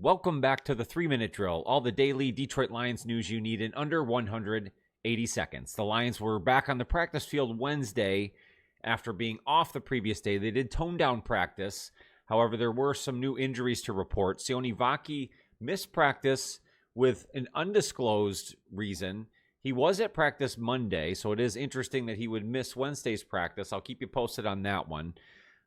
Welcome back to the 3-Minute Drill, all the daily Detroit Lions news you need in under 180 seconds. The Lions were back on the practice field Wednesday after being off the previous day. They did tone down practice. However, there were some new injuries to report. Sione Vaki missed practice with an undisclosed reason. He was at practice Monday, so it is interesting that he would miss Wednesday's practice. I'll keep you posted on that one.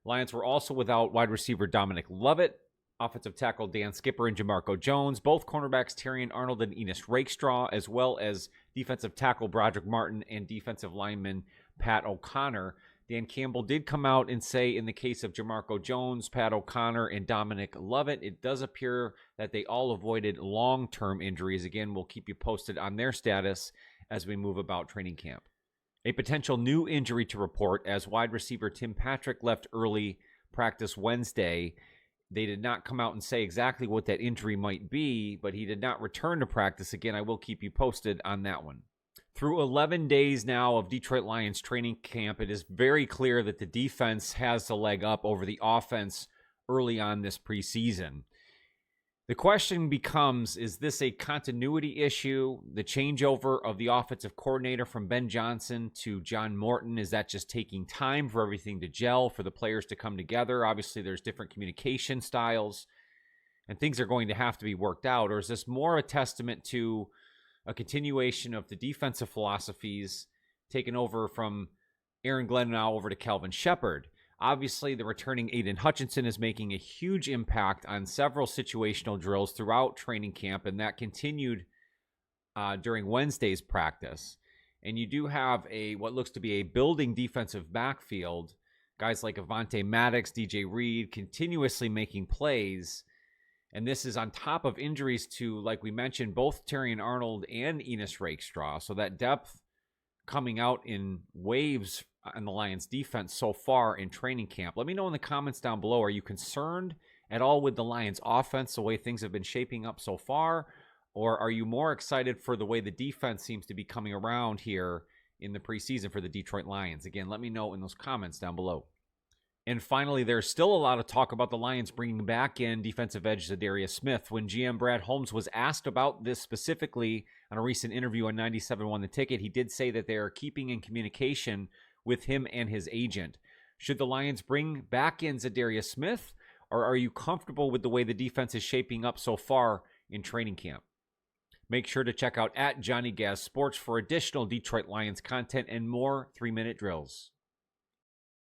Lions were also without wide receiver Dominic Lovett, offensive tackle Dan Skipper and Jamarco Jones, both cornerbacks Terrion Arnold and Enos Rakestraw, as well as defensive tackle Broderick Martin and defensive lineman Pat O'Connor. Dan Campbell did come out and say in the case of Jamarco Jones, Pat O'Connor, and Dominic Lovett, it does appear that they all avoided long-term injuries. Again, we'll keep you posted on their status as we move about training camp. A potential new injury to report as wide receiver Tim Patrick left early practice Wednesday. They did not come out and say exactly what that injury might be, but he did not return to practice. Again, I will keep you posted on that one. Through 11 days now of Detroit Lions training camp, it is very clear that the defense has the leg up over the offense early on this preseason. The question becomes, is this a continuity issue? The changeover of the offensive coordinator from Ben Johnson to John Morton, is that just taking time for everything to gel, for the players to come together? Obviously, there's different communication styles, and things are going to have to be worked out. Or is this more a testament to a continuation of the defensive philosophies taken over from Aaron Glenn now over to Kelvin Shepard? Obviously, the returning Aiden Hutchinson is making a huge impact on several situational drills throughout training camp, and that continued during Wednesday's practice. And you do have what looks to be a building defensive backfield. Guys like Avonte Maddox, DJ Reed, continuously making plays. And this is on top of injuries to, like we mentioned, both Terrion Arnold and Enos Rakestraw. So that depth coming out in waves on the Lions defense so far in training camp. Let me know in the comments down below. Are you concerned at all with the Lions offense, the way things have been shaping up so far? Or are you more excited for the way the defense seems to be coming around here in the preseason for the Detroit Lions? Again, let me know in those comments down below. And finally, there's still a lot of talk about the Lions bringing back in defensive edge Za'Darius Smith. When GM Brad Holmes was asked about this specifically on a recent interview on 97.1 The Ticket, he did say that they are keeping in communication with him and his agent. Should the Lions bring back in Za'Darius Smith, or are you comfortable with the way the defense is shaping up so far in training camp? Make sure to check out @JohnnyGazSports for additional Detroit Lions content and more 3-minute drills.